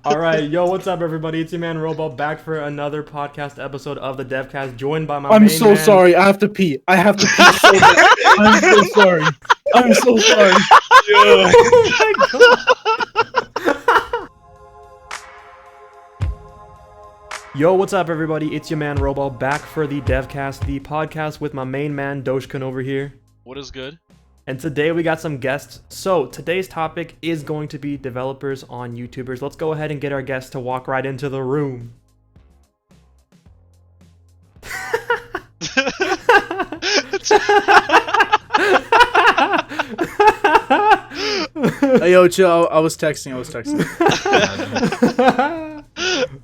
All right, yo, what's up, everybody? It's your man Roball back for another podcast episode of the Devcast, joined by my I'm main so man. sorry. I have to pee. I have to pee so bad. I'm so sorry. I'm so sorry. Yeah. Oh my god! Yo, what's up, everybody? It's your man Roball back for the Devcast, the podcast with my main man Doshkan over here. What is good? And today we got some guests. So today's topic is going to be developers on YouTubers. Let's go ahead and get our guests to walk right into the room. Hey, yo, chill. I was texting.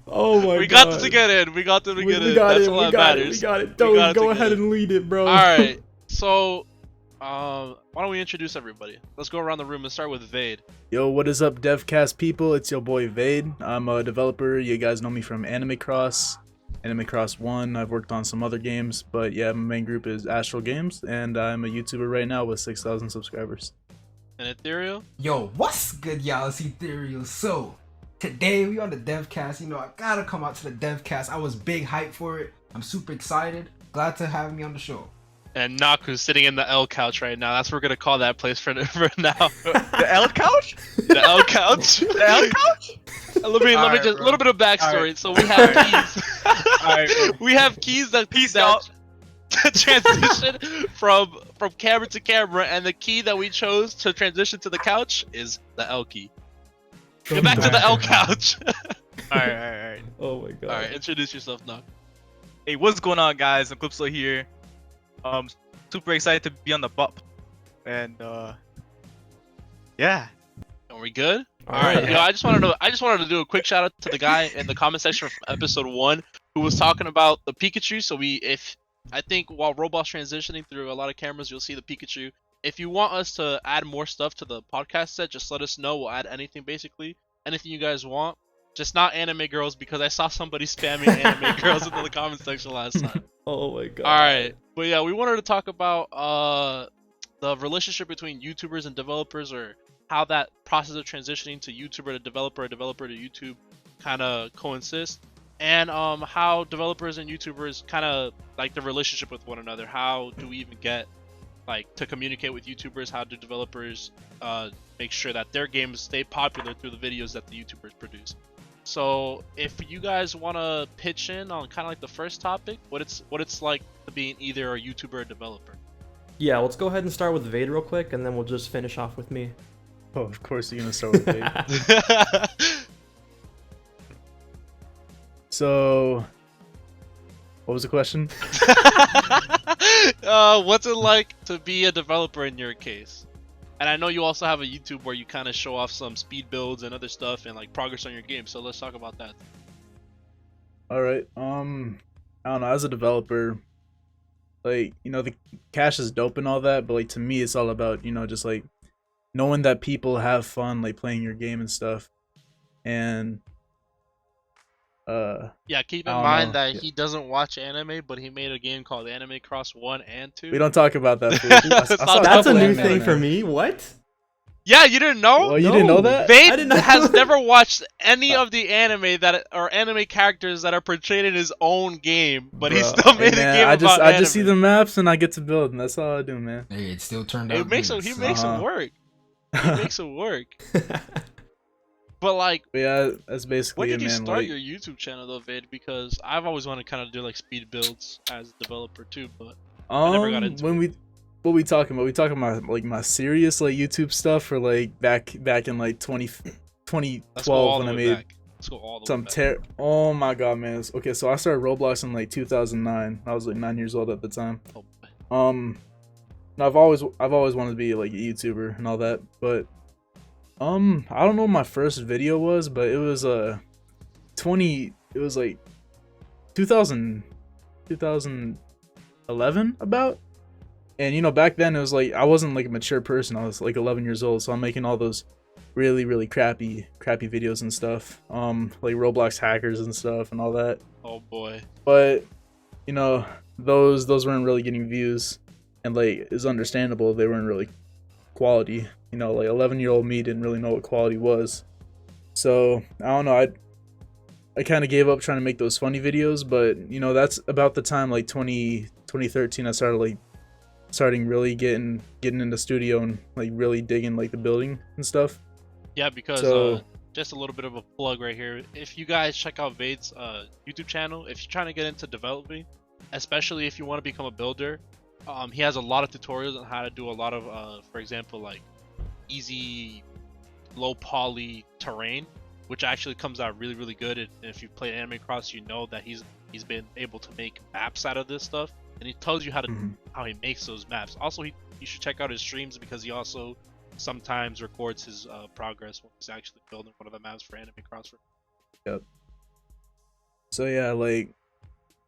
Oh my god. We got them to get in. We got them to get in. That's all that matters. We got it. Don't go ahead and lead it, bro. Alright, so why don't we introduce everybody? Let's go around the room and start with Vade. Yo, what is up, Devcast people? It's your boy Vade. I'm a developer. You guys know me from Anime Cross 1. I've worked on some other games, but yeah, my main group is Astral Games, and I'm a YouTuber right now with 6,000 subscribers. And Ethereal? Yo, what's good, y'all? It's Ethereal. So, today we on the Devcast. You know, I gotta come out to the Devcast. I was big hype for it. I'm super excited. Glad to have me on the show. And Knock, who's sitting in the L couch right now. That's what we're gonna call that place for now. The L couch? The L couch? The L couch? Let me just a little bit of backstory. Alright. So we have keys. Alright. We have keys that Peace out. transition from camera to camera, and the key that we chose to transition to the couch is the L key. Get back to the L couch. Alright. Oh my god. Alright, introduce yourself, Knock. Hey, what's going on, guys? Noclypso here. Super excited to be on the BUP. And, yeah. Are we good? All Alright, right. yo, I just wanted to do a quick shout out to the guy in the comment section from episode 1 who was talking about the Pikachu. So I think while Roblox transitioning through a lot of cameras, you'll see the Pikachu. If you want us to add more stuff to the podcast set, just let us know. We'll add anything, basically. Anything you guys want. Just not anime girls, because I saw somebody spamming anime girls into the comment section last time. Oh my god. Alright, but yeah, we wanted to talk about the relationship between YouTubers and developers, or how that process of transitioning to YouTuber to developer, or developer to YouTube kind of coincides. And how developers and YouTubers kind of like the relationship with one another. How do we even get to communicate with YouTubers? How do developers make sure that their games stay popular through the videos that the YouTubers produce? So if you guys want to pitch in on kind of like the first topic, what it's like to being either a YouTuber or a developer. Yeah, let's go ahead and start with Vade real quick, and then we'll just finish off with me. Oh, of course you're gonna start with me. So, what was the question? What's it like to be a developer in your case? And I know you also have a YouTube where you kind of show off some speed builds and other stuff and like progress on your game. So let's talk about that. All right. I don't know. As a developer, like, you know, the cash is dope and all that, but like to me, it's all about, you know, just like knowing that people have fun like playing your game and stuff. And yeah, keep in I don't mind know. that Yeah. he doesn't watch anime, but he made a game called Anime Cross 1 and 2. We don't talk about that. Fool. That's I saw not- That's a couple new anime, thing man. for me. What? Yeah, you didn't know? Well, you didn't know No. that? I Vade didn't know. has never watched any of the anime that or anime characters that are portrayed in his own game, but he Bro, still hey, made a man, game about I just see anime. the maps and I get to build, and that's all I do, man. Hey, it still turned out It makes him. good, He so- makes him Uh-huh. work. He makes him work. But like, But yeah, that's when basically did it, you man. start Like, your YouTube channel though, Vade? Because I've always wanted to kind of do like speed builds as a developer too, but never got into when what we talking about? We talking about like my serious like YouTube stuff, for like back in like 2012 let's go all when the I way made back. Let's go all the some way back. Oh my god, man. Okay, so I started Roblox in like 2009. I was like 9 years old at the time. Oh, boy. And I've always wanted to be like a YouTuber and all that, but I don't know what my first video was, but it was it was like 2011 about. And you know, back then it was like I wasn't like a mature person. I was like 11 years old, so I'm making all those really crappy videos and stuff. Like Roblox hackers and stuff and all that. Oh boy. But you know, those weren't really getting views, and like it's understandable they weren't really quality. You know, like 11-year-old me didn't really know what quality was. So I don't know. I kind of gave up trying to make those funny videos, but you know that's about the time like 2013 I started like starting really getting into studio and like really digging like the building and stuff. Yeah, because So just a little bit of a plug right here. If you guys check out Vade's YouTube channel, if you're trying to get into developing, especially if you want to become a builder, he has a lot of tutorials on how to do a lot of, for example, like easy, low poly terrain, which actually comes out really, really good. And if you play Anime Cross, you know that he's been able to make maps out of this stuff, and he tells you how to how he makes those maps. Also, you should check out his streams because he also sometimes records his progress when he's actually building one of the maps for Anime Cross. Yep. So yeah, like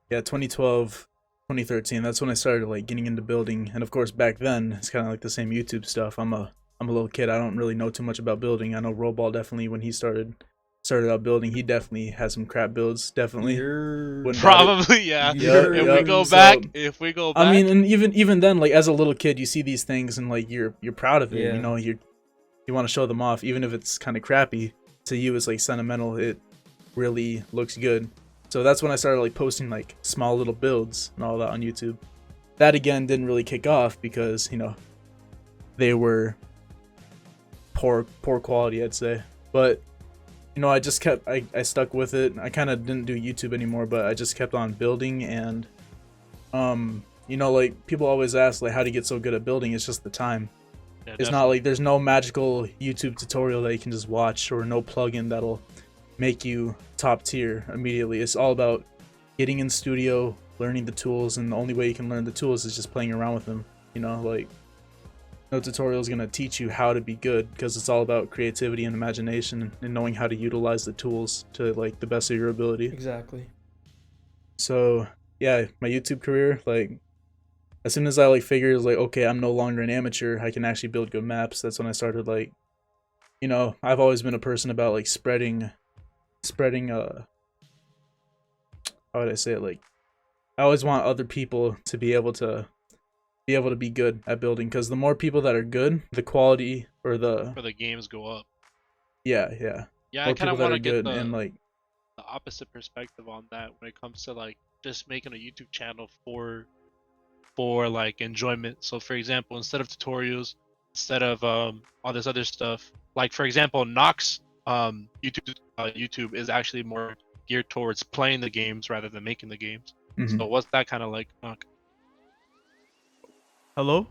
2012, 2013. That's when I started like getting into building, and of course back then it's kind of like the same YouTube stuff. I'm a little kid. I don't really know too much about building. I know Roball definitely when he started out building, he definitely had some crap builds. Definitely. Probably, yeah. If we go back, I mean, and even then, like as a little kid, you see these things and like you're proud of it. Yeah. You know, you want to show them off, even if it's kind of crappy. To you, it's like sentimental. It really looks good. So that's when I started like posting like small little builds and all that on YouTube. That again didn't really kick off because you know they were poor quality, I'd say. But you know, I just kept I stuck with it. I kind of didn't do YouTube anymore, but I just kept on building. And you know, like people always ask like how do you get so good at building? It's just the time. yeah, It's not like there's no magical YouTube tutorial that you can just watch or no plugin that'll make you top tier immediately. It's all about getting in studio, learning the tools, and the only way you can learn the tools is just playing around with them. You know, like no tutorial is going to teach you how to be good because it's all about creativity and imagination and knowing how to utilize the tools to like the best of your ability. Exactly. So yeah, my YouTube career, like as soon as I like figured like okay, I'm no longer an amateur, I can actually build good maps. That's when I started like, you know, I've always been a person about like spreading how would I say it, like I always want other people to be able to be good at building, because the more people that are good, the quality or the for the games go up. yeah Yeah, more I kind people of that want are to get good the and like opposite perspective on that when it comes to like just making a YouTube channel for like enjoyment. So for example, instead of tutorials, instead of all this other stuff, like for example, Nox YouTube is actually more geared towards playing the games rather than making the games. mhm. So what's that kind of like, Nox? Hello?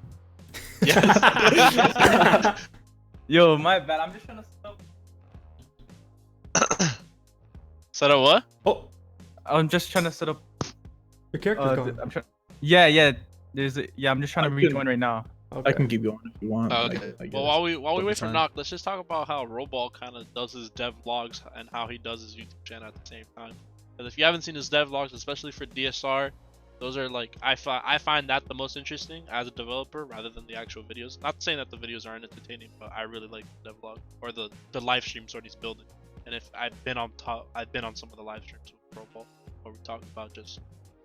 Yes. Yo, my bad. I'm just trying to set up. Set up what? Oh, I'm just trying to set up. your character's gone. I'm trying. Yeah. I'm just trying to I rejoin right now. Okay. I can keep going if you want. Oh, okay. I guess. Well, while we Over wait for time. Nock, let's just talk about how Roball kind of does his dev vlogs and how he does his YouTube channel at the same time. Because if you haven't seen his dev vlogs, especially for DSR, those are like I find that the most interesting as a developer rather than the actual videos. Not saying that the videos aren't entertaining, but I really like the dev vlog or the live streams when he's building. And if I've been on some of the live streams with Roball where we talk about just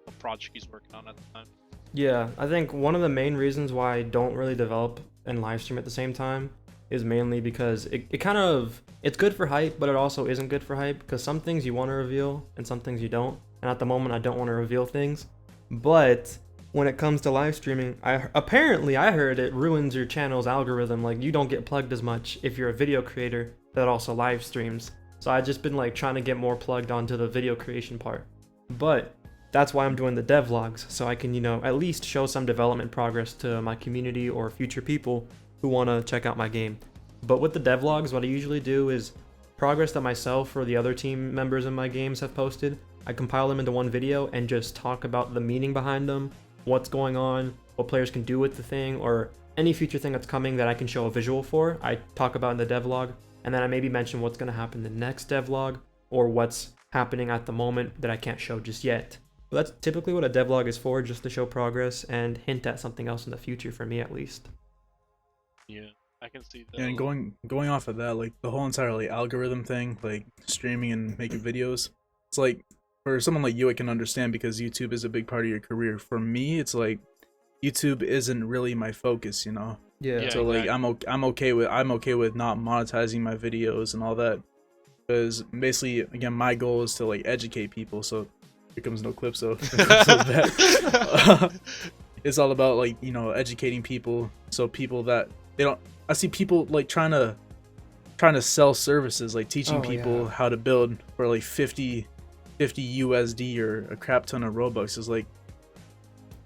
the project he's working on at the time. Yeah, I think one of the main reasons why I don't really develop and live stream at the same time is mainly because it's good for hype, but it also isn't good for hype because some things you want to reveal and some things you don't. And at the moment, I don't want to reveal things. But when it comes to live streaming, I heard it ruins your channel's algorithm. Like you don't get plugged as much if you're a video creator that also live streams. So I've just been like trying to get more plugged onto the video creation part. But that's why I'm doing the devlogs, so I can, at least show some development progress to my community or future people who want to check out my game. But with the devlogs, what I usually do is progress that myself or the other team members in my games have posted. I compile them into one video and just talk about the meaning behind them, what's going on, what players can do with the thing, or any future thing that's coming that I can show a visual for. I talk about in the devlog, and then I maybe mention what's going to happen in the next devlog or what's happening at the moment that I can't show just yet. But that's typically what a devlog is for, just to show progress and hint at something else in the future, for me at least. Yeah, I can see that. Yeah, and going off of that, like the whole entire like algorithm thing, like streaming and making videos, it's like for someone like you, I can understand because YouTube is a big part of your career. For me, it's like YouTube isn't really my focus, Yeah. Yeah. So like exactly. I'm okay with not monetizing my videos and all that. because basically, again, my goal is to like educate people. So here comes Noclypso. It's all about like, you know, educating people, so people that they don't. I see people like trying to sell services, like teaching people how to build for like 50 USD or a crap ton of Robux. Is like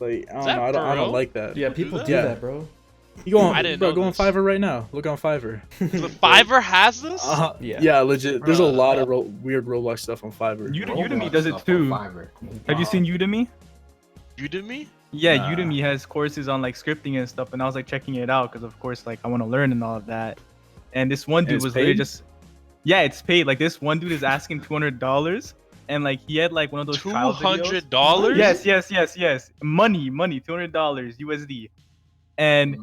I don't know. I don't like that. Yeah, people do Yeah. that, bro. You go I on, didn't bro, know go on this. Fiverr right now. Look on Fiverr. The Fiverr has this? Yeah, legit. There's a Bruh. lot of weird Roblox stuff on Fiverr. Udemy does it Stuff on too. Fiverr. Have you seen Udemy? Udemy? Yeah, Nah. Udemy has courses on like scripting and stuff, and I was like checking it out because of course like I want to learn and all of that. And this one dude it's was literally paid? just, yeah, it's paid. Like this one dude is asking $200, and like he had like one of those trial videos. $200? Yes. Money, $200 USD. And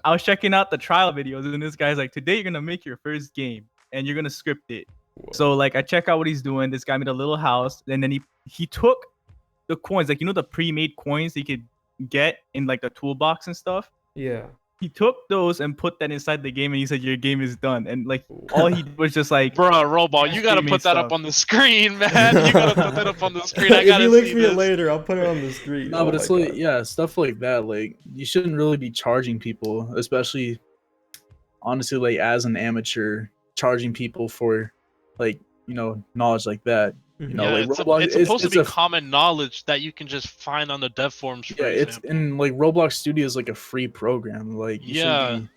I was checking out the trial videos, and this guy's like, today you're gonna make your first game, and you're gonna script it. So like I check out what he's doing. This guy made a little house, and then he took the coins, like, you know, the pre-made coins he could get in like the toolbox and stuff. Yeah. He took those and put that inside the game, and he said, your game is done. And like all he did was just like, Bruh, Roball, you gotta Pre-made put that stuff. up on the screen, man. You gotta put that up on the screen. I If gotta you link see me this. it later, I'll put it on the screen. No, but Oh it's my like, God. yeah, stuff like that. Like, you shouldn't really be charging people, especially, honestly, like as an amateur, charging people for, like, you know, knowledge like that. You know, Yeah, like it's, Roblox, it's supposed it's to be a common knowledge that you can just find on the dev forums. For yeah, it's example. in like Roblox Studio is like a free program. Like, you Yeah. should be,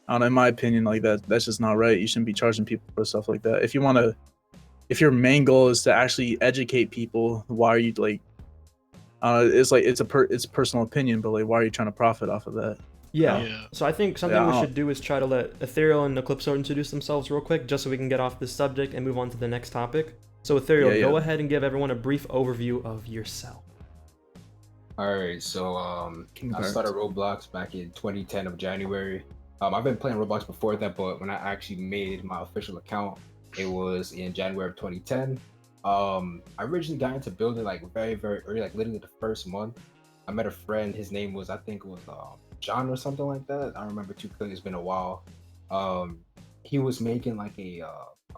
I don't know, in my opinion, like that's just not right. You shouldn't be charging people for stuff like that. If your main goal is to actually educate people, why are you like? It's like it's personal opinion, but like, why are you trying to profit off of that? Yeah. Yeah. So I think something Yeah, we I'll- should do is try to let Ethereal and Noclypso introduce themselves real quick, just so we can get off this subject and move on to the next topic. So Ethereal, Yeah, go yeah. ahead and give everyone a brief overview of yourself. Alright, so I Congrats. started Roblox back in 2010 of January. I've been playing Roblox before that, but when I actually made my official account, it was in January of 2010. I originally got into building like very, very early, like literally the first month. I met a friend, his name was, I think it was John or something like that. I don't remember too clearly, it's been a while. He was making like a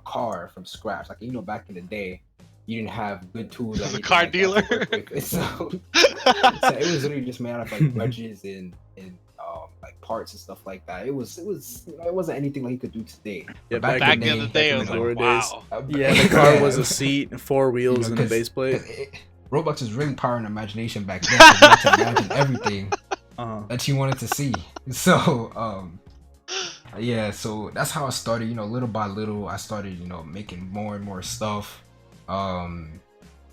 car from scratch. Like, you know, back in the day, you didn't have good tools. He's a or anything car like that to dealer. work with. So it was literally just made out of like wedges and like parts and stuff like that. It wasn't anything like you could do today. Yeah, Back Back in the day, I was back in like, the days. wow. Yeah, The car was a seat, and four wheels, You and know, a base plate. Roblox was really power and imagination back then. You had to imagine everything that you wanted to see. So yeah, so that's how I started. You know, little by little, I started, you know, making more and more stuff. You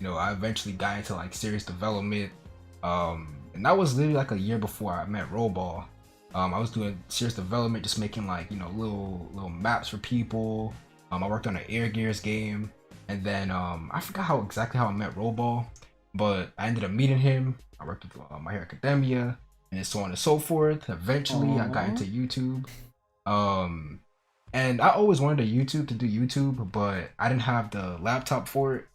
know, I eventually got into like serious development. And that was literally like a year before I met Roball. I was doing serious development, just making like, you know, little maps for people. I worked on an Air Gears game, and then I forgot exactly how I met Roball, but I ended up meeting him. I worked with My Hero Academia, and so on and so forth. Eventually, I got into YouTube. And I always wanted a YouTube to do YouTube, but I didn't have the laptop for it.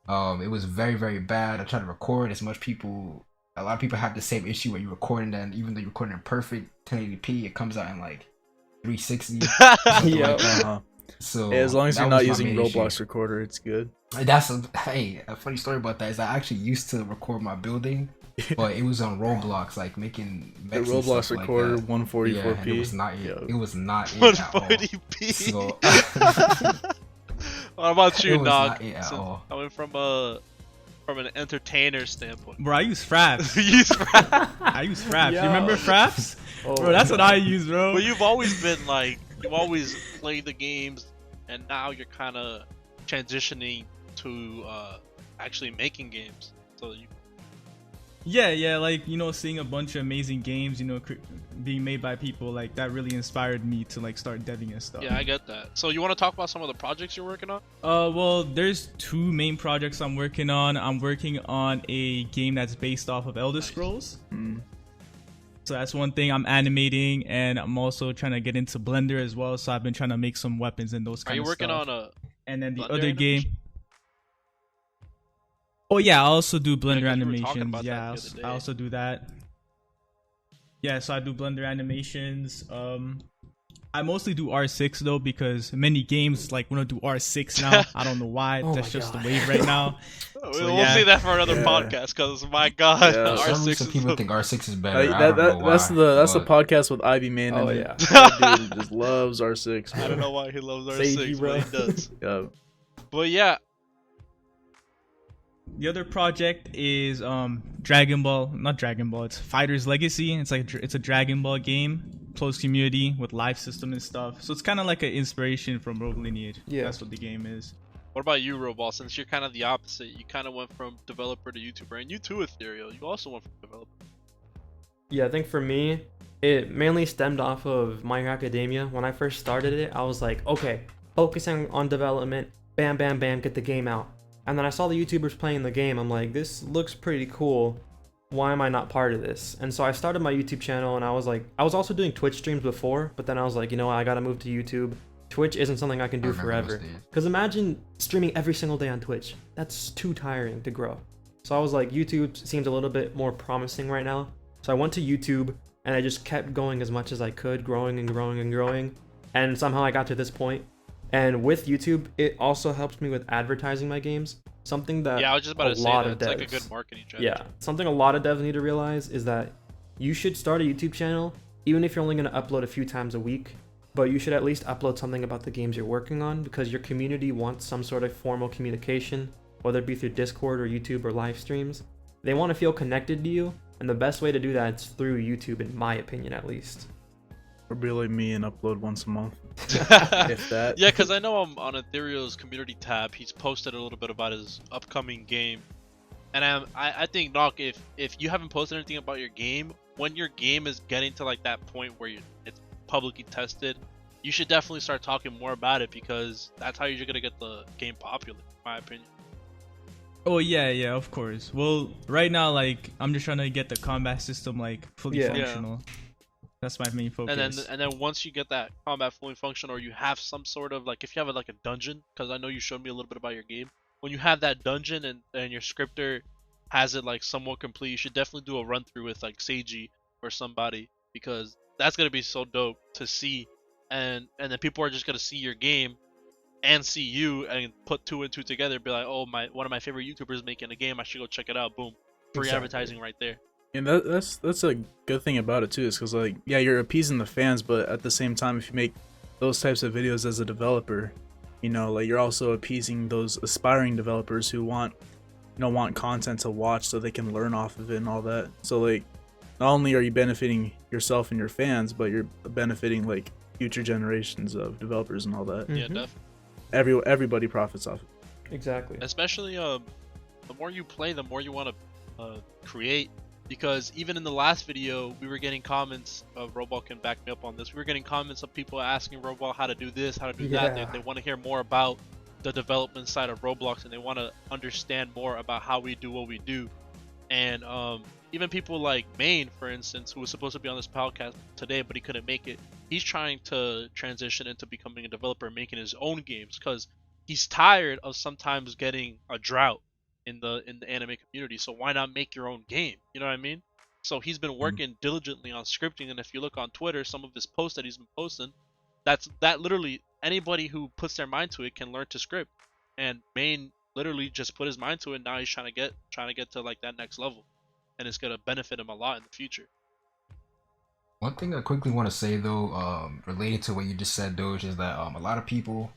It was very, very bad. I tried to record as much a lot of people have the same issue where you're recording, and even though you're recording in perfect 1080p, it comes out in like 360. something Yeah. like that. Uh-huh. So Yeah, as long as that you're was not my using main issue. Roblox Recorder, it's good. That's a funny story about that is I actually used to record my building, but it was on Roblox, like making The mechs and Roblox stuff like Recorder, that. 144p. Yeah, and it was not it. Yo. It was not it at all. 140p. So What about you, it was Nog? not it at Since all. I went from an entertainer standpoint. bro, I use Fraps. You use Fraps. I use Fraps. Yo. You remember Fraps? Oh, Bro, that's what I use, bro. But you've always been like, you've always played the games, and now you're kind of transitioning to actually making games. So you, Yeah, like, you know, seeing a bunch of amazing games, you know, being made by people, like, that really inspired me to, like, start deving and stuff. yeah, I get that. So you want to talk about some of the projects you're working on? Well, there's two main projects I'm working on. I'm working on a game that's based off of Elder Scrolls. Mm. So that's one thing I'm animating, and I'm also trying to get into Blender as well. So I've been trying to make some weapons and those Are kind you of working stuff. on a? And then the Blender other animation? game. Oh yeah, I also do Blender 'cause you were talking animations. about Yeah, that the other I day. also do that. Yeah, so I do Blender animations. I mostly do R6 though because many games like want to do R6 now. I don't know why. Oh That's my just God. the wave right now. We'll see that for another podcast, because my God, Yeah. For some R6 reason, is people the- think R6 is better. Like, I don't know why. that's the but podcast with Ivy Man. Oh, and yeah. that dude just loves R6. I Bro. don't know why he loves Sagey, R6, bro. but he does. Yeah. But yeah, The other project is Dragon Ball, not Dragon Ball. It's Fighter's Legacy. It's a Dragon Ball game, closed community with live system and stuff. So it's kind of like an inspiration from Rogue Lineage. Yeah. That's what the game is. what about you, Roball? Since you're kind of the opposite, you kind of went from developer to YouTuber, and you too, Ethereal. You also went from developer. Yeah, I think for me, it mainly stemmed off of My Hero Academia. When I first started it, I was like, okay, focusing on development, bam, bam, bam, get the game out. And then I saw the YouTubers playing the game. I'm like, this looks pretty cool. Why am I not part of this? And so I started my YouTube channel, and I was like, I was also doing Twitch streams before, but then I was like, you know what, I gotta move to YouTube. Twitch isn't something I can do I remember forever. those days. Because imagine streaming every single day on Twitch. That's too tiring to grow. So I was like, YouTube seems a little bit more promising right now. So I went to YouTube, and I just kept going as much as I could, growing and growing and growing. And somehow I got to this point. And with YouTube, it also helps me with advertising my games. Something that Yeah, I was just about a to say lot that. of It's like a devs- good marketing strategy. Yeah, something a lot of devs need to realize is that you should start a YouTube channel, even if you're only going to upload a few times a week, but you should at least upload something about the games you're working on, because your community wants some sort of formal communication, whether it be through Discord or YouTube or live streams. They want to feel connected to you, and the best way to do that is through YouTube, in my opinion at least. Or be like me and upload once a month. If that. Yeah, because I know on Ethereal's community tab, he's posted a little bit about his upcoming game. And I think, Nock, if you haven't posted anything about your game, when your game is getting to like that point where it's publicly tested, you should definitely start talking more about it, because that's how you're going to get the game popular, in my opinion. Oh yeah, of course. Well, right now, like I'm just trying to get the combat system like fully Yeah. functional. That's my main focus. And then once you get that combat fully functional, or you have some sort of like, if you have like a dungeon, because I know you showed me a little bit about your game. When you have that dungeon and your scripter has it like somewhat complete, you should definitely do a run through with like Seiji or somebody, because that's gonna be so dope to see. And then people are just gonna see your game and see you and put two and two together, be like, oh, one of my favorite YouTubers making a game, I should go check it out. Boom, free Exactly. advertising right there. And that's a good thing about it too, is because like, yeah, you're appeasing the fans, but at the same time, if you make those types of videos as a developer, you know, like you're also appeasing those aspiring developers who want content to watch so they can learn off of it and all that. So like, not only are you benefiting yourself and your fans, but you're benefiting like future generations of developers and all that. Yeah, Mhm. definitely. Everybody profits off it. Exactly. Especially the more you play, the more you want to create, because even in the last video we were getting comments, Roball can back me up on this, we were getting comments of people asking Roball how to do this, how to do that. Yeah. They want to hear more about the development side of Roblox, and they want to understand more about how we do what we do. And even people like Maine, for instance, who was supposed to be on this podcast today but he couldn't make it, he's trying to transition into becoming a developer, making his own games, because he's tired of sometimes getting a drought in the anime community. So why not make your own game? You know what I mean? So he's been working diligently on scripting, and if you look on Twitter, some of his posts that he's been posting, that literally anybody who puts their mind to it can learn to script. And Maine literally just put his mind to it. Now he's trying to get to like that next level, and it's gonna benefit him a lot in the future. One thing I quickly want to say though, related to what you just said, Doge, is that a lot of people,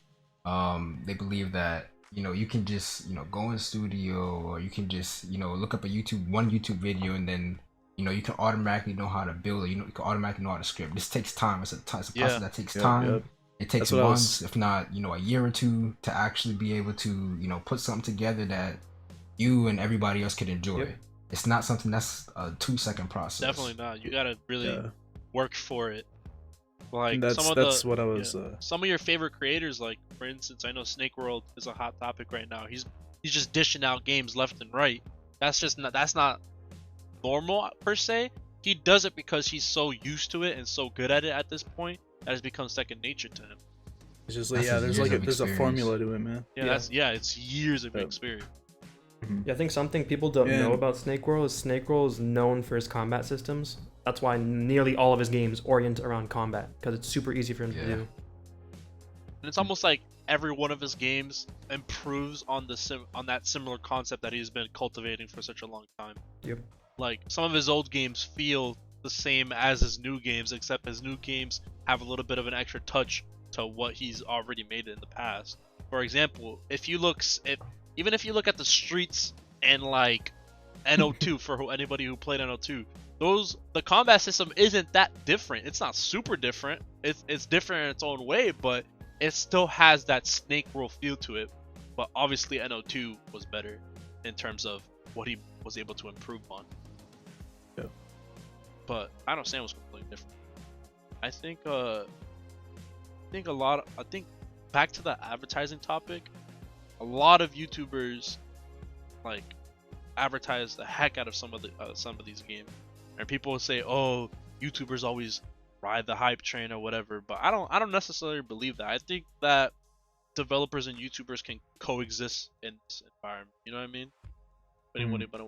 they believe that, you know, you can just, you know, go in the studio, or you can just, you know, look up one YouTube video, and then, you know, you can automatically know how to build it. You know, you can automatically know how to script. This takes time. It's a process that takes time. Yep. It takes That's what I months, if not, you know, a year or two to actually be able to, you know, put something together that you and everybody else could enjoy. Yep. It's not something that's a 2-second process. Definitely not. You gotta really Yeah. work for it. Like And some of that's the, what I was. some of your favorite creators, like for instance, I know Snake World is a hot topic right now. He's just dishing out games left and right. That's not normal per se. He does it because he's so used to it and so good at it at this point that it's become second nature to him. It's just like, That's yeah, his there's years like of there's a experience. formula to it, man. Yeah, it's years of Yep. experience. Yeah, I think something people don't know about Snake World is Snake World is known for his combat systems. That's why nearly all of his games orient around combat, because it's super easy for him to do. And it's almost like every one of his games improves on that similar concept that he's been cultivating for such a long time. Yep. Like some of his old games feel the same as his new games, except his new games have a little bit of an extra touch to what he's already made in the past. For example, even if you look at the streets and like NO2 for anybody who played NO2, the combat system isn't that different. It's not super different. It's different in its own way, but it still has that Snake World feel to it. But obviously NO2 was better in terms of what he was able to improve on. Yeah. But I don't say it was completely different. I think back to the advertising topic, a lot of YouTubers like advertise the heck out of some of these games, and people will say, "Oh, YouTubers always ride the hype train or whatever." But I don't necessarily believe that. I think that developers and YouTubers can coexist in this environment. You know what I mean?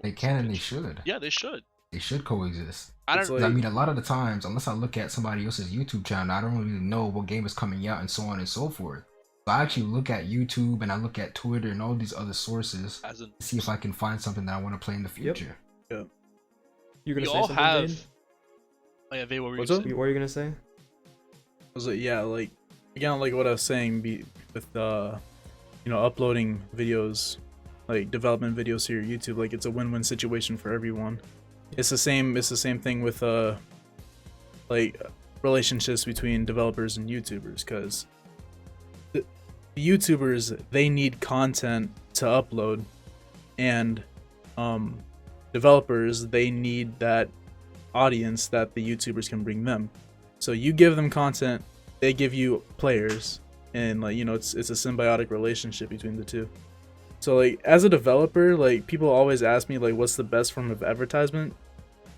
They can and they should. Yeah, they should. They should coexist. I mean, a lot of the times, unless I look at somebody else's YouTube channel, I don't really know what game is coming out and so on and so forth. So I actually look at YouTube and I look at Twitter and all these other sources to see if I can find something that I want to play in the future. Yep. You're gonna we say all something, have. Vade? Oh yeah, Vade, what were you What's saying? up? What were you gonna say? I was like, yeah, like again, like what I was saying, with uploading videos, like development videos to your YouTube, like it's a win-win situation for everyone. It's the same thing with like relationships between developers and YouTubers, because the YouTubers, they need content to upload, and developers, they need that audience that the YouTubers can bring them. So you give them content, they give you players, and like, you know, it's a symbiotic relationship between the two. So like as a developer, like people always ask me like what's the best form of advertisement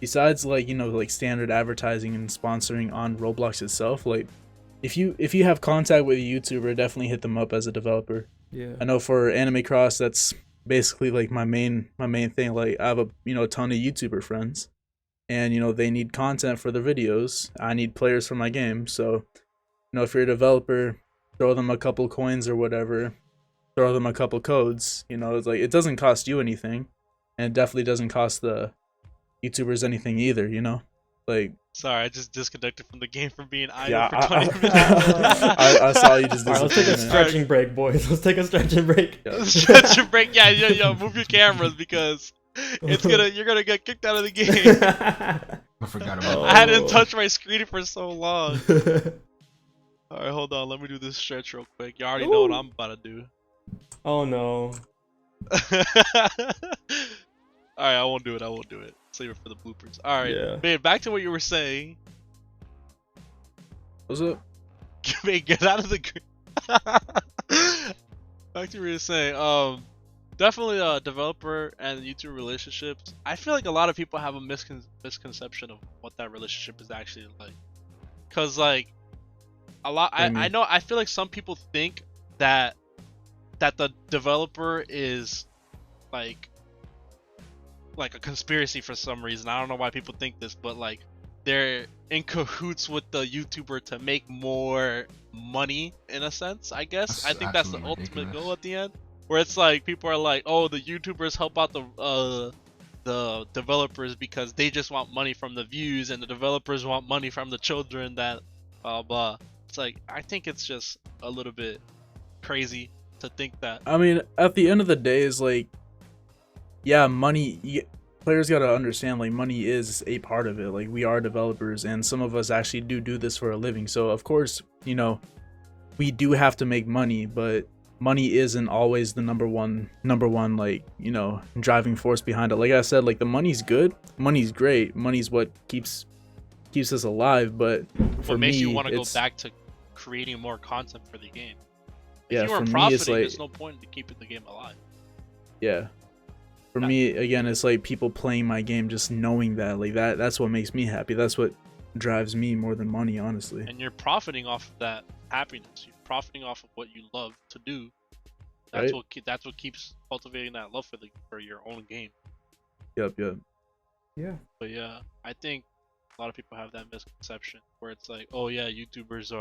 besides like, you know, like standard advertising and sponsoring on Roblox itself. Like if you have contact with a YouTuber, definitely hit them up as a developer. Yeah. I know for Anime Cross, that's basically like my main thing. Like I have a ton of YouTuber friends, and you know they need content for their videos. I need players for my game. So, you know, if you're a developer, throw them a couple coins or whatever, throw them a couple codes. You know, it's like it doesn't cost you anything, and it definitely doesn't cost the YouTubers anything either. You know, like. Sorry, I just disconnected from the game from being idle Yeah, for 20 minutes. I saw you just. All right, let's take a stretching break, boys. Let's take a stretching break. Yeah. Stretching break, yeah, yo, move your cameras because you're gonna get kicked out of the game. I forgot about I hadn't touched my screen for so long. All right, hold on, let me do this stretch real quick. You already know what I'm about to do. Oh no. All right, I won't do it. Save it for the bloopers. All right, Yeah. man, back to what you were saying. What's up? Man, get out of the back to what you were saying. Definitely developer and YouTube relationships. I feel like a lot of people have a misconception of what that relationship is actually like. Cause like I feel like some people think that the developer is like a conspiracy for some reason. I don't know why people think this, but like they're in cahoots with the YouTuber to make more money in a sense, I guess. That's I think that's the absolutely ultimate ridiculous. goal at the end. Where it's like people are like, oh, the YouTubers help out the developers because they just want money from the views, and the developers want money from the children that blah. It's like, I think it's just a little bit crazy to think that. I mean, at the end of the day, is like, yeah, money. Players gotta understand, like, money is a part of it. Like, we are developers, and some of us actually do this for a living. So, of course, you know, we do have to make money, but money isn't always the number one, like, you know, driving force behind it. Like I said, like, the money's good, money's great, money's what keeps us alive. But for what makes me, you want to go it's, back to creating more content for the game? yeah, If you for weren't me, profiting, it's like, there's no point in keeping the game alive. yeah. For me, again, it's like people playing my game, just knowing that, like, that's what makes me happy. That's what drives me more than money, honestly. And you're profiting off of that happiness. You're profiting off of what you love to do. That's right? that's what keeps cultivating that love for your own game. Yep. Yeah. But yeah, I think a lot of people have that misconception where it's like, oh yeah, YouTubers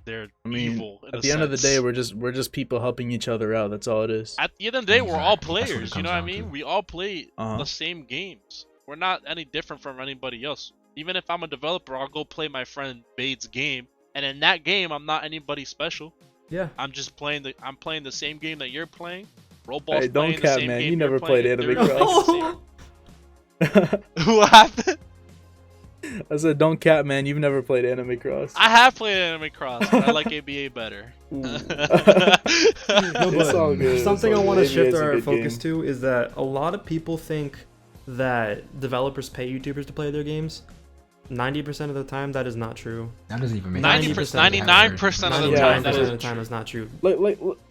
they're I mean, evil. at the end of the day, we're just people helping each other out. That's all it is. At the end of the day, we're all Exactly. That's what it players. You comes know what I down mean? to. We all play Uh-huh. the same games. We're not any different from anybody else. Even if I'm a developer, I'll go play my friend Bade's game, and in that game, I'm not anybody special. Yeah. I'm just playing the same game that you're playing. Roball's Hey, don't playing the cap, same man. game You you're never playing, played and Anime they're Cross. playing the same- What happened? I said, don't cap, man. You've never played Anime Cross. I have played Anime Cross, but I like ABA better. No, It's but all good. something It's I all want to good. shift ABA is a our good focus game. to is that a lot of people think that developers pay YouTubers to play their games. 90% of the time, that is not true. That doesn't even make 99% of the Yeah, time, that 99% of isn't the time, true. is not true.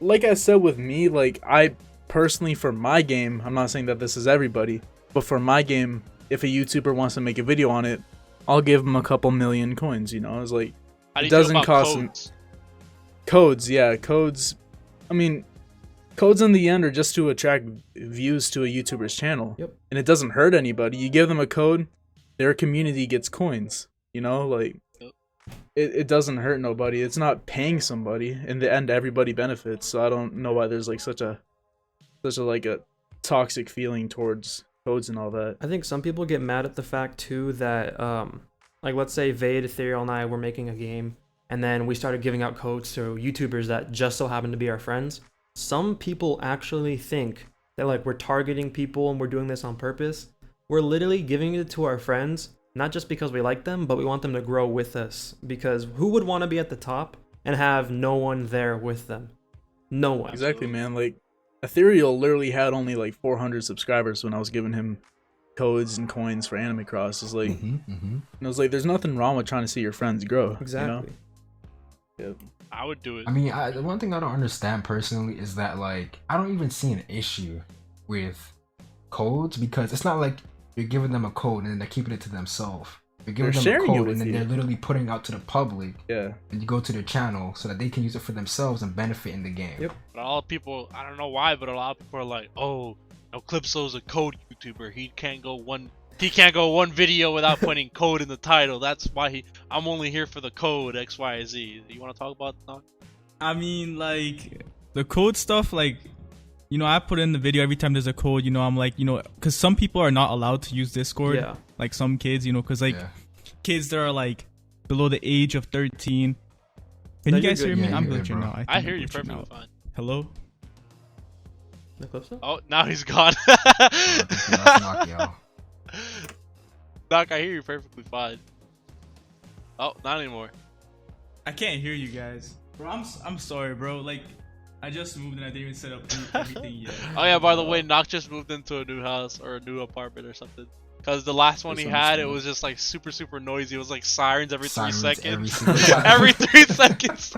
Like I said with me, like I personally for my game, I'm not saying that this is everybody, but for my game, if a YouTuber wants to make a video on it, I'll give them a couple million coins. You know, it's like How do it you feel doesn't about cost them codes? codes. Yeah, codes. I mean, codes in the end are just to attract views to a YouTuber's channel. Yep. And it doesn't hurt anybody. You give them a code, their community gets coins. You know, like Yep. it doesn't hurt nobody. It's not paying somebody. In the end, everybody benefits. So I don't know why there's like such a like a toxic feeling towards codes and all that. I think some people get mad at the fact too that like let's say Vade, Ethereal, and I were making a game, and then we started giving out codes to YouTubers that just so happen to be our friends. Some people actually think that like we're targeting people and we're doing this on purpose. We're literally giving it to our friends, not just because we like them, but we want them to grow with us. Because who would want to be at the top and have no one there with them? No one. Exactly, man. Like Ethereal literally had only like 400 subscribers when I was giving him codes and coins for Anime Cross. It's like, and it was like, there's nothing wrong with trying to see your friends grow. Exactly. You know? I would do it. I mean, the one thing I don't understand personally is that like I don't even see an issue with codes because it's not like you're giving them a code and then they're keeping it to themselves. You're giving They're them a sharing it code with and then you. they're literally putting out to the public. Yeah. And you go to their channel so that they can use it for themselves and benefit in the game. Yep. But a lot of people, I don't know why, but a lot of people are like, "Oh, Noclypso's a code YouTuber. He can't go one video without putting code in the title. That's why I'm only here for the code X, Y, Z." You want to talk about that? I mean, like the code stuff, like, you know, I put in the video every time there's a code, you know, I'm like, you know, because some people are not allowed to use Discord. Yeah. Like some kids, you know, because like Yeah. kids that are like below the age of 13. Can No, you you're guys good. hear me? Yeah, I'm you're good, glitching bro. now. I think hear I'm you glitching perfectly out. fine. Hello? Noclypso? Oh, now he's gone. That's knock, yo. Doc, I hear you perfectly fine. Oh, not anymore. I can't hear you guys. Bro, I'm sorry, bro. Like, I just moved and I didn't even set up everything yet. Oh yeah, by the way, Nock just moved into a new house or a new apartment or something. Cause the last one he That's had, it understandable. was just like super noisy. It was like sirens every Sirens 3 every seconds. single time. Every 3 seconds.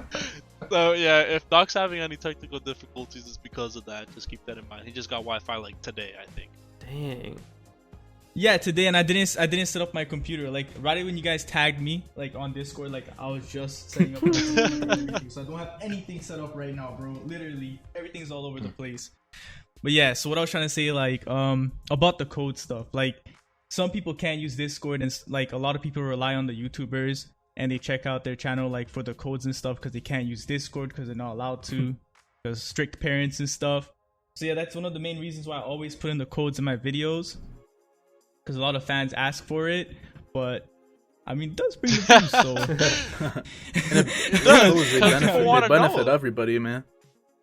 So yeah, if Doc's having any technical difficulties, it's because of that. Just keep that in mind. He just got Wi-Fi like today, I think. Dang. Yeah, today, and I didn't set up my computer. Like right when you guys tagged me, like on Discord, like I was just setting up my computer and everything. So I don't have anything set up right now, bro. Literally, everything's all over the place. But yeah, so what I was trying to say, like, about the code stuff, like, some people can't use Discord, and like a lot of people rely on the YouTubers, and they check out their channel like for the codes and stuff because they can't use Discord because they're not allowed to, because strict parents and stuff. So yeah, that's one of the main reasons why I always put in the codes in my videos. Because a lot of fans ask for it, but I mean, it does bring the views, so. They benefit everybody, man.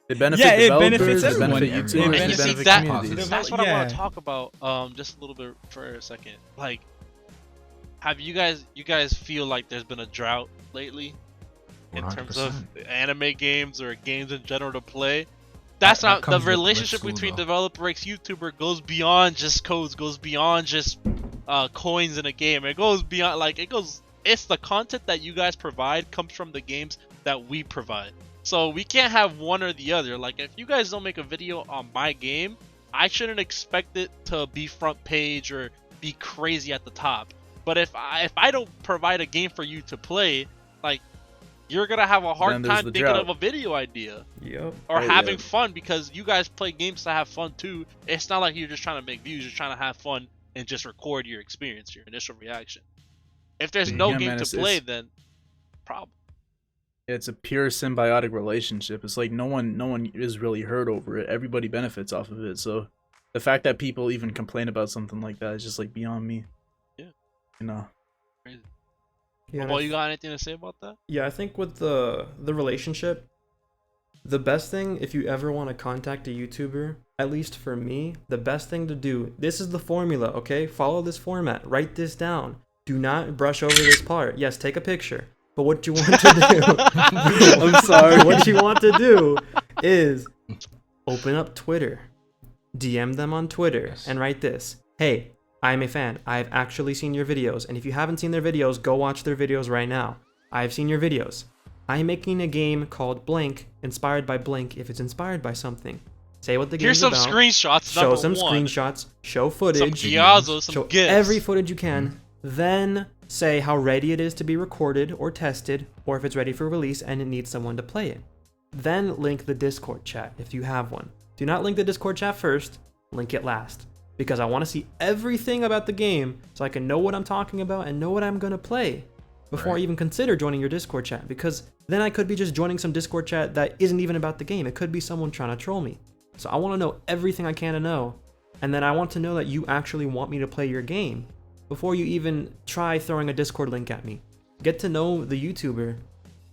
They benefit Yeah, it developers, benefits they everyone. benefit It YouTubers, benefits they see, benefit that- communities. That's what I want to Yeah. talk about. Just a little bit for a second. Like, have you guys feel like there's been a drought lately in terms of 100%. anime games or games in general to play? That's That not the comes with relationship school, between though. developer x YouTuber goes beyond just codes, goes beyond just coins in a game. It goes beyond, like, it's the content that you guys provide comes from the games that we provide. So we can't have one or the other. Like, if you guys don't make a video on my game, I shouldn't expect it to be front page or be crazy at the top. But if I don't provide a game for you to play, like, you're gonna have a Then hard there's time the thinking drought. of a video idea Yep. or Right, having yeah. fun, because you guys play games to have fun too. It's not like you're just trying to make views. You're trying to have fun and just record your experience, your initial reaction. If there's no Yeah, game man, to it's- play, it's- then problem. It's a pure symbiotic relationship. It's like no one is really hurt over it. Everybody benefits off of it. So the fact that people even complain about something like that is just like beyond me. Yeah. You know. Yeah, and Well, I you got anything to say about that? Yeah, I think with the relationship, the best thing if you ever want to contact a YouTuber, at least for me, the best thing to do, this is the formula, okay? Follow this format. Write this down. Do not brush over this part. Yes, take a picture. But what you want to do, I'm sorry. what you want to do is open up Twitter, DM them on Twitter, Yes. and write this. Hey, I'm a fan. I've actually seen your videos. And if you haven't seen their videos, go watch their videos right now. I've seen your videos. I'm making a game called Blank, inspired by Blank if it's inspired by something. Say what the game's Here's some about. screenshots. Show number some one. screenshots. Show Some footage. Piazza, some Show gifs. every footage you can. Then say how ready it is to be recorded or tested, or if it's ready for release and it needs someone to play it. Then link the Discord chat if you have one. Do not link the Discord chat first, link it last. Because I want to see everything about the game so I can know what I'm talking about and know what I'm going to play before I Right. even consider joining your Discord chat. Because then I could be just joining some Discord chat that isn't even about the game. It could be someone trying to troll me. So I want to know everything I can to know. And then I want to know that you actually want me to play your game before you even try throwing a Discord link at me. Get to know the YouTuber.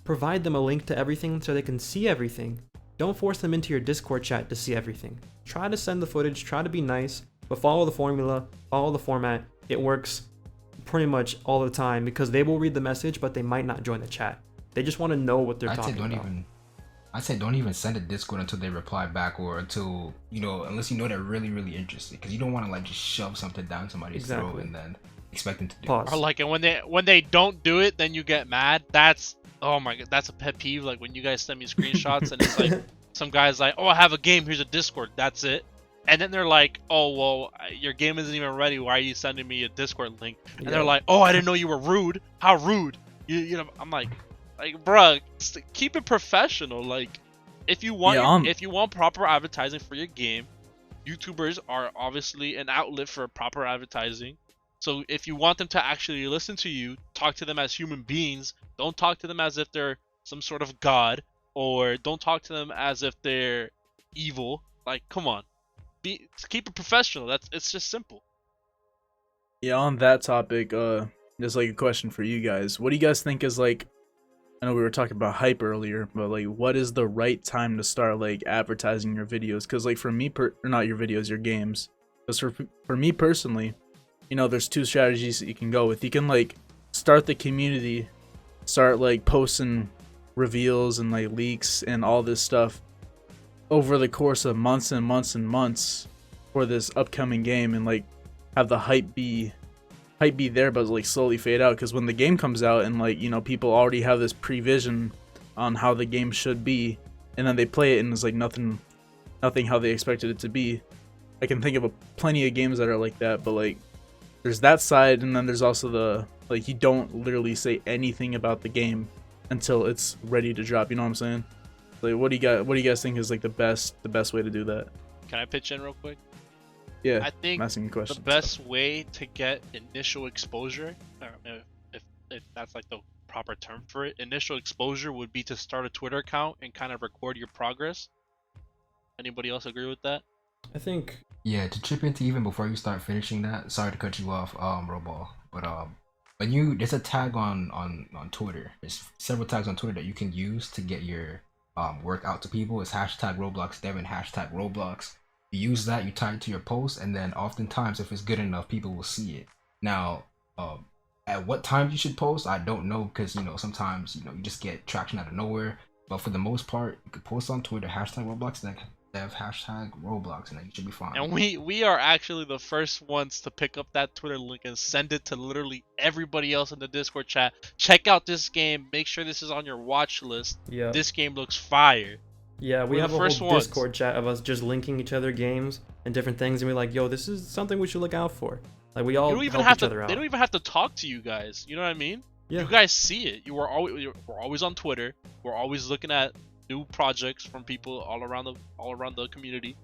Provide them a link to everything so they can see everything. Don't force them into your Discord chat to see everything. Try to send the footage, try to be nice, but follow the formula, follow the format. It works pretty much all the time because they will read the message, but they might not join the chat. They just want to know what they're I'd say talking don't about. don't even send a Discord until they reply back, or until, you know, unless you know they're really, really interested, because you don't want to like just shove something down somebody's throat Exactly. and then expect them to do it. Pause. Or like, and when they don't do it, then you get mad. That's, oh my god, that's a pet peeve. Like when you guys send me screenshots and it's like some guy's like, oh, I have a game. Here's a Discord. That's it. And then they're like, oh well, your game isn't even ready. Why are you sending me a Discord link? And they're Yeah. like, oh, I didn't know you were rude. How rude? You know, I'm like, bruh, keep it professional. Like, if you want Yeah, if you want proper advertising for your game, YouTubers are obviously an outlet for proper advertising. So if you want them to actually listen to you, talk to them as human beings. Don't talk to them as if they're some sort of god, or don't talk to them as if they're evil. Like, come on, keep it professional. It's just simple. Yeah, on that topic, there's like a question for you guys. What do you guys think is like, I know we were talking about hype earlier, but like what is the right time to start like advertising your videos? Cuz like for me or not your videos, your games. Cuz for me personally, you know, there's two strategies that you can go with. You can like start the community, start like posting reveals and like leaks and all this stuff over the course of months and months and months for this upcoming game, and like have the hype be there, but like slowly fade out. Because when the game comes out and like, you know, people already have this prevision on how the game should be, and then they play it and it's like nothing how they expected it to be. I can think of plenty of games that are like that, but like there's that side, and then there's also the like you don't literally say anything about the game until it's ready to drop. You know what I'm saying? Like what do you guys think is like the best way to do that? Can I pitch in real quick? Yeah, I think I'm asking you questions. the best way to get initial exposure, or if that's like the proper term for it, initial exposure would be to start a Twitter account and kind of record your progress. Anybody else agree with that? I think Yeah, to chip into even before you start finishing that, sorry to cut you off, Roball, but when there's a tag on Twitter. There's several tags on Twitter that you can use to get your work out to people. It's hashtag Roblox Devin, hashtag Roblox. You use that, you tie it to your post, and then oftentimes if it's good enough, people will see it. Now, at what time you should post, I don't know, because you know sometimes you just get traction out of nowhere. But for the most part, you could post on Twitter hashtag Roblox Dev, hashtag Roblox, and then you should be fine. And we are actually the first ones to pick up that Twitter link and send it to literally everybody else in the Discord chat. Check out this game. Make sure this is on your watch list. yeah. This game looks fire. Yeah, we We're have the a first whole ones. Discord chat of us just linking each other games and different things, and we're like, yo, this is something we should look out for. Like we all You don't even help have each to. other out. They don't even have to talk to you guys. You know what I mean? Yeah. You guys see it. We're always on Twitter. We're always looking at new projects from people all around the community,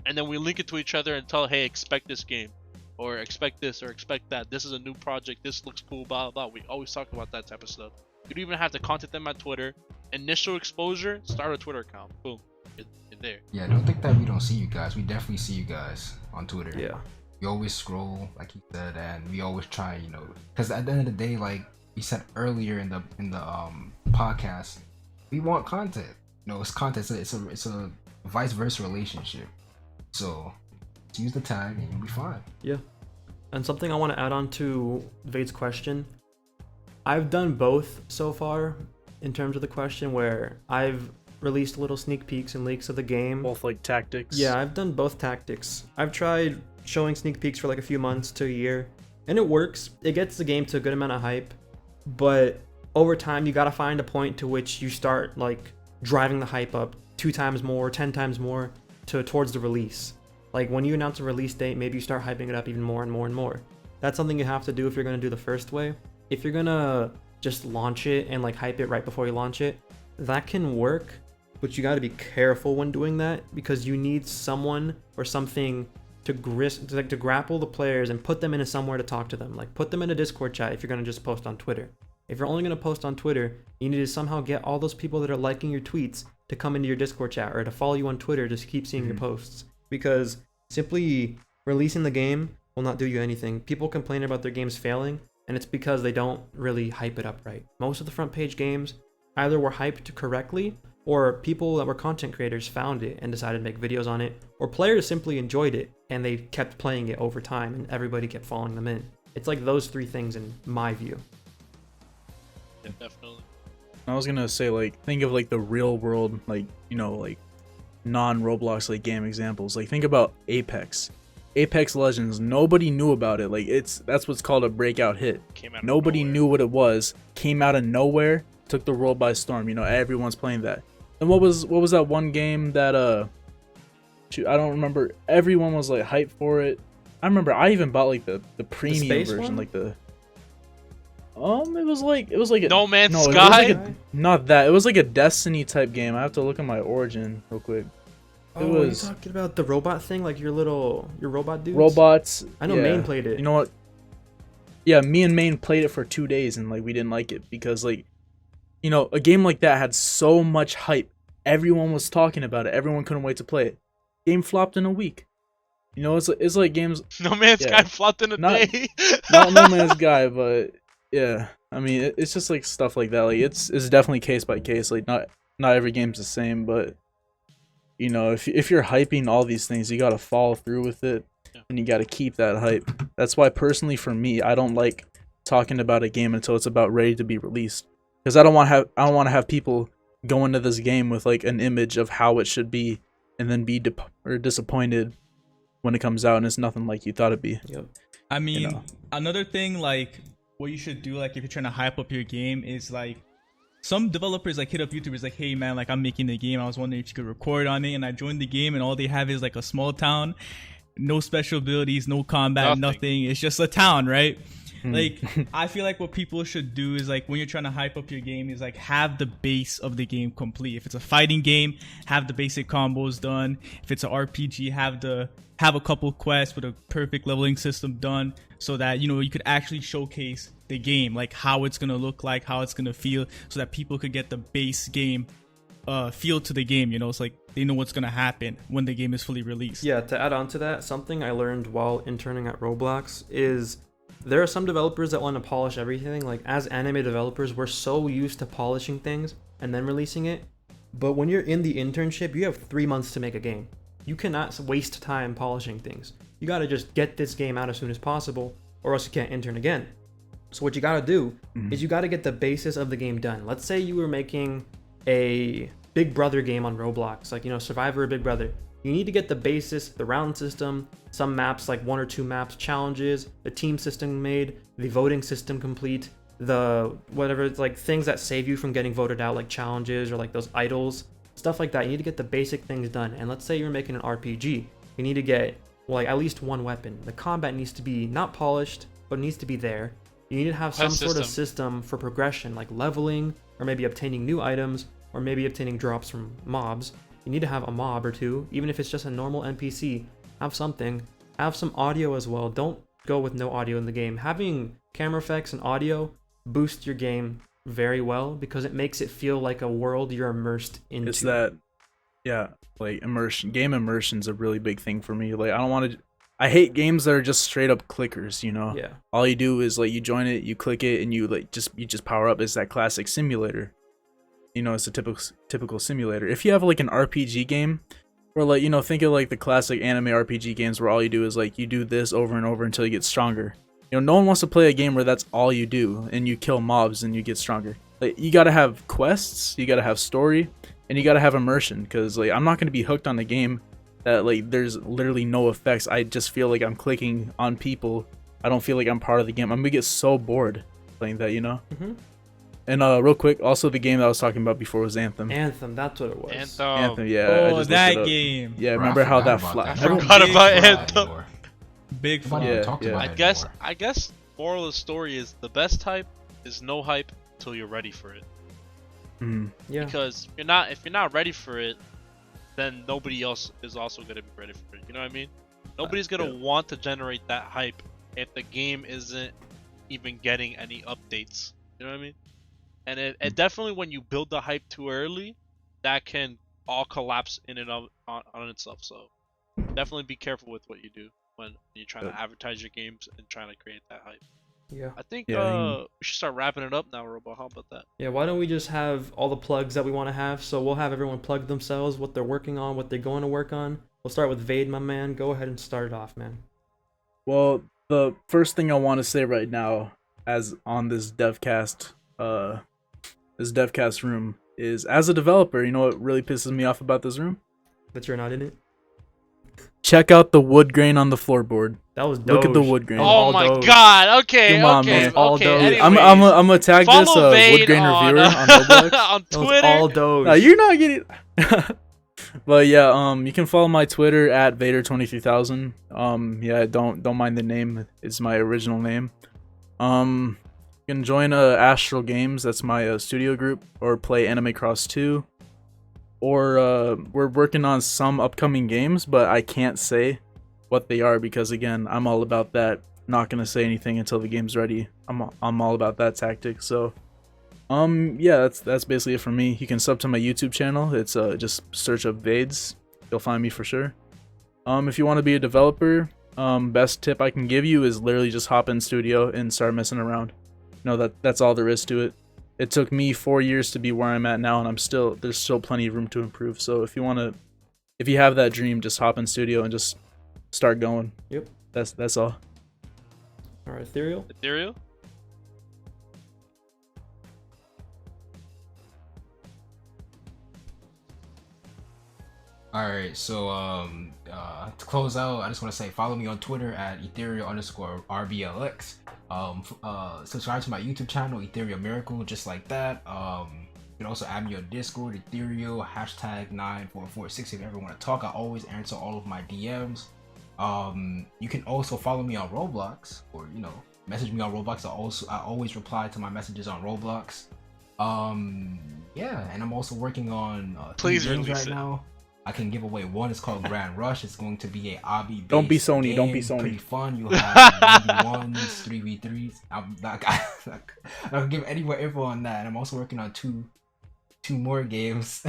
and then we link it to each other and tell, hey, expect this game, or expect this, or expect that. This is a new project. This looks cool. Blah blah. We always talk about that type of stuff. You don't even have to contact them on Twitter. Initial exposure. Start a Twitter account. Boom. You're there. Yeah, don't think that we don't see you guys. We definitely see you guys on Twitter. Yeah. We always scroll, like he said, and we always try, you know, because at the end of the day, like we said earlier in the podcast, we want content. You know, it's content. It's a vice versa relationship. So just use the tag and you'll be fine. Yeah. And something I want to add on to Vade's question, I've done both so far in terms of the question, where I've released little sneak peeks and leaks of the game. Both like tactics. Yeah, I've done both tactics. I've tried showing sneak peeks for like a few months to a year, and it works. It gets the game to a good amount of hype, but over time you gotta find a point to which you start like driving the hype up 2 times more, 10 times more towards the release. Like when you announce a release date, maybe you start hyping it up even more and more and more. That's something you have to do if you're gonna do the first way. If you're gonna just launch it and like hype it right before you launch it, that can work, but you gotta be careful when doing that, because you need someone or something to grapple the players and put them into somewhere to talk to them. Like put them in a Discord chat if you're gonna just post on Twitter. If you're only gonna post on Twitter, you need to somehow get all those people that are liking your tweets to come into your Discord chat or to follow you on Twitter just to keep seeing your posts. Because simply releasing the game will not do you anything. People complain about their games failing, and it's because they don't really hype it up right. Most of the front page games either were hyped correctly, or people that were content creators found it and decided to make videos on it, or players simply enjoyed it and they kept playing it over time and everybody kept following them in. It's like those 3 things in my view. Yeah, definitely. I was gonna say, like, think of like the real world, like, you know, like non-Roblox like game examples. Like think about Apex Legends. Nobody knew about it. Like that's what's called a breakout hit. Nobody knew what it was. Came out of nowhere, took the world by storm. You know, everyone's playing that. And what was that one game that I don't remember. Everyone was like hyped for it. I remember I even bought like the premium version, one? like the it was like a, No Man's no, Sky? it was like not that. It was like a Destiny type game. I have to look at my origin real quick. It was you talking about the robot thing, like your robot dudes? robots. I know yeah. Main played it. You know what? Yeah, me and Main played it for 2 days and like we didn't like it because like, you know, a game like that had so much hype. Everyone was talking about it. Everyone couldn't wait to play it. Game flopped in a week. You know, it's like games. No Man's Sky flopped in a day. Not No Man's Sky, but yeah. I mean, it's just like stuff like that. Like it's definitely case by case. Like not every game's the same, but you know, if you're hyping all these things, you gotta follow through with it, and you gotta keep that hype. That's why personally for me, I don't like talking about a game until it's about ready to be released, because I don't want to have people go into this game with like an image of how it should be, and then be disappointed when it comes out and it's nothing like you thought it'd be. Yep. I mean, You know. another thing, like, what you should do, like, if you're trying to hype up your game is, like, some developers, like, hit up YouTubers, like, hey, man, like, I'm making a game. I was wondering if you could record on it. And I joined the game, and all they have is, like, a small town. No special abilities, no combat, nothing. It's just a town, right? Like, I feel like what people should do is, like, when you're trying to hype up your game is, like, have the base of the game complete. If it's a fighting game, have the basic combos done. If it's an RPG, have a couple quests with a perfect leveling system done, so that, you know, you could actually showcase the game, like how it's gonna look like, how it's gonna feel, so that people could get the base game feel to the game. You know, it's like they know what's gonna happen when the game is fully released. Yeah, to add on to that, something I learned while interning at Roblox is there are some developers that want to polish everything. Like as anime developers, we're so used to polishing things and then releasing it. But when you're in the internship, you have 3 months to make a game. You cannot waste time polishing things. You gotta just get this game out as soon as possible, or else you can't intern again. So what you gotta do is you gotta get the basis of the game done. Let's say you were making a Big Brother game on Roblox, like, you know, Survivor or Big Brother. You need to get the basis, the round system, some maps, like 1 or 2 maps, challenges, the team system made, the voting system complete, the whatever, it's like things that save you from getting voted out, like challenges or like those idols, stuff like that. You need to get the basic things done. And let's say you're making an RPG, you need to get, well, like at least 1 weapon. The combat needs to be not polished, but it needs to be there. You need to have some Quest sort of system. system for progression, like leveling, or maybe obtaining new items, or maybe obtaining drops from mobs. You need to have a mob or two, even if it's just a normal NPC. Have something. Have some audio as well. Don't go with no audio in the game. Having camera effects and audio boosts your game very well because it makes it feel like a world you're immersed into. It's that, yeah, like immersion. Game immersion's a really big thing for me. Like, I don't want to. I hate games that are just straight up clickers. You know. Yeah. All you do is like you join it, you click it, and you just power up. It's that classic simulator. You know, it's a typical simulator. If you have like an RPG game, or like, you know, think of like the classic anime RPG games where all you do is like you do this over and over until you get stronger. You know, no one wants to play a game where that's all you do and you kill mobs and you get stronger. Like, you gotta have quests, you gotta have story, and you gotta have immersion. Because like, I'm not gonna be hooked on a game that like there's literally no effects. I just feel like I'm clicking on people. I don't feel like I'm part of the game. I'm gonna get so bored playing that, you know. Mm-hmm. And real quick, also the game that I was talking about before was Anthem. Anthem, that's what it was. Anthem, yeah. I Oh, just that looked it up. game. Yeah, Bro, remember I how forgot that about flat? I forgot about Anthem. Big Nobody fun. Yeah, talked yeah. about I it guess anymore. moral of the story is the best hype is no hype till you're ready for it. Yeah. Because if you're not ready for it, then nobody else is also gonna be ready for it. You know what I mean? Nobody's gonna want to generate that hype if the game isn't even getting any updates. You know what I mean? And it definitely, when you build the hype too early, that can all collapse in and of on itself. So definitely be careful with what you do when you're trying to advertise your games and trying to create that hype. Yeah. I think Yeah, we should start wrapping it up now, Roball. How about that? Yeah, why don't we just have all the plugs that we want to have? So we'll have everyone plug themselves, what they're working on, what they're going to work on. We'll start with Vade, my man. Go ahead and start it off, man. Well, the first thing I want to say right now, as on this devcast room, is as a developer, you know what really pisses me off about this room? That you're not in it? Check out the wood grain on the floorboard. That was Look at the Doge. wood grain. That was Oh all my Doge. God! Okay, Come on, okay, man. It's all okay. Doge. Anyways, I'm gonna tag this follow wood Vade grain on, reviewer on Roblox. on That was Twitter. all Doge. No, you're not getting. But yeah, you can follow my Twitter at Vader23000. Yeah, don't mind the name. It's my original name. You can join Astral Games. That's my studio group, or play Anime Cross 2. Or we're working on some upcoming games, but I can't say what they are because again, I'm all about that. Not gonna say anything until the game's ready. I'm all about that tactic. So. Yeah, that's basically it for me. You can sub to my YouTube channel. It's just search up Vades. You'll find me for sure. If you want to be a developer, best tip I can give you is literally just hop in studio and start messing around. You know, that's all there is to it. It took me 4 years to be where I'm at now, and there's still plenty of room to improve. So if you have that dream, just hop in studio and just start going. Yep. That's all. All right, Ethereal. Ethereal? Alright, so to close out, I just want to say follow me on Twitter at Ethereal_RBLX. Subscribe to my YouTube channel, EtherealMiracle, just like that. You can also add me on Discord, Ethereal, #9446 if you ever want to talk. I always answer all of my DMs. You can also follow me on Roblox, or message me on Roblox. I always reply to my messages on Roblox. Yeah, and I'm also working on Please three games release right it. now. I can give away one. It's called Grand Rush. It's going to be a obby. Don't be Sony, don't be Sony. Pretty fun. You'll have 1v1s, 3v3s. I'm not gonna give any more info on that. And I'm also working on two more games.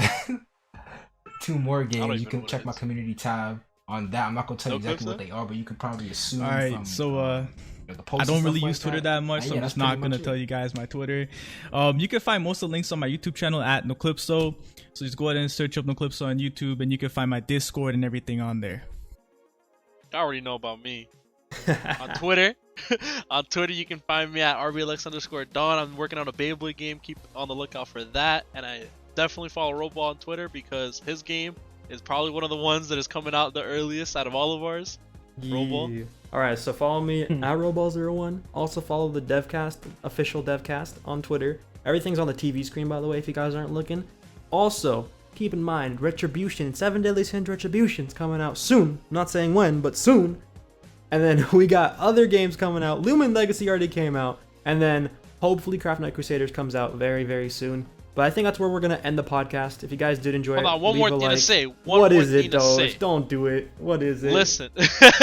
Two more games. even You know can what check it my is. community tab on that. I'm not gonna tell you exactly Noclypso? what they are, but you could probably assume. All right, from, so the posts I and don't stuff really like use Twitter that much, so Yeah, I'm that's just not pretty gonna much tell it. you guys my Twitter. You can find most of the links on my YouTube channel at Noclypso. So just go ahead and search up Noclypso on YouTube, and you can find my Discord and everything on there. You already know about me. On Twitter. On Twitter, you can find me at RBLX_Dawn. I'm working on a Beyblade game. Keep on the lookout for that. And I definitely follow Roball on Twitter because his game is probably one of the ones that is coming out the earliest out of all of ours. Roball. Yeah. All right, so follow me at Roball01. Also follow the Devcast, official Devcast on Twitter. Everything's on the TV screen, by the way, if you guys aren't looking. Also, keep in mind, Retribution, 7 Deadly Sins Retribution's coming out soon. I'm not saying when, but soon. And then we got other games coming out. Lumen Legacy already came out. And then hopefully Craft Night Crusaders comes out very, very soon. But I think that's where we're going to end the podcast. If you guys did enjoy Hold it, on, one leave more a thing like. to say. What is it, Doge? Don't do it. What is it? Listen.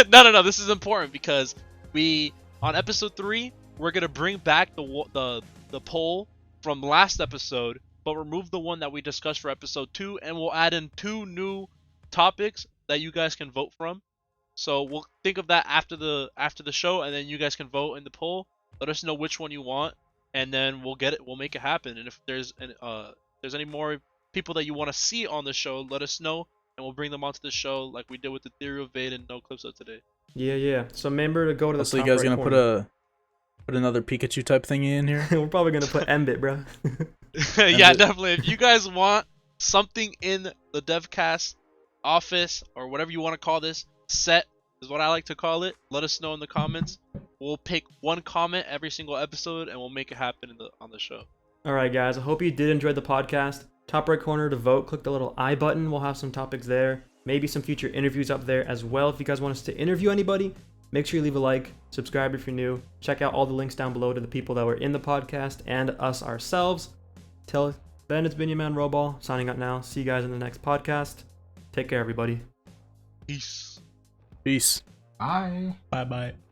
No. This is important because on episode 3, we're going to bring back the poll from last episode, but remove the one that we discussed for episode 2, and we'll add in 2 new topics that you guys can vote from. So we'll think of that after the show, and then you guys can vote in the poll. Let us know which one you want, and then we'll make it happen. And if there's any more people that you want to see on the show, let us know, and we'll bring them onto the show like we did with EtherealMiracle and Noclypso today. Yeah. So remember to go to the So top you guys right gonna corner. put another Pikachu type thingy in here? We're probably gonna put Mbit, bro. Yeah, definitely. If you guys want something in the DevCast office, or whatever you want to call this, set is what I like to call it, let us know in the comments. We'll pick one comment every single episode, and we'll make it happen on the show. All right, guys. I hope you did enjoy the podcast. Top right corner to vote. Click the little I button. We'll have some topics there. Maybe some future interviews up there as well. If you guys want us to interview anybody, make sure you leave a like. Subscribe if you're new. Check out all the links down below to the people that were in the podcast and us ourselves. Till then, it's been your man Roball signing out now. See you guys in the next podcast. Take care, everybody. Peace. Peace. Bye. Bye bye.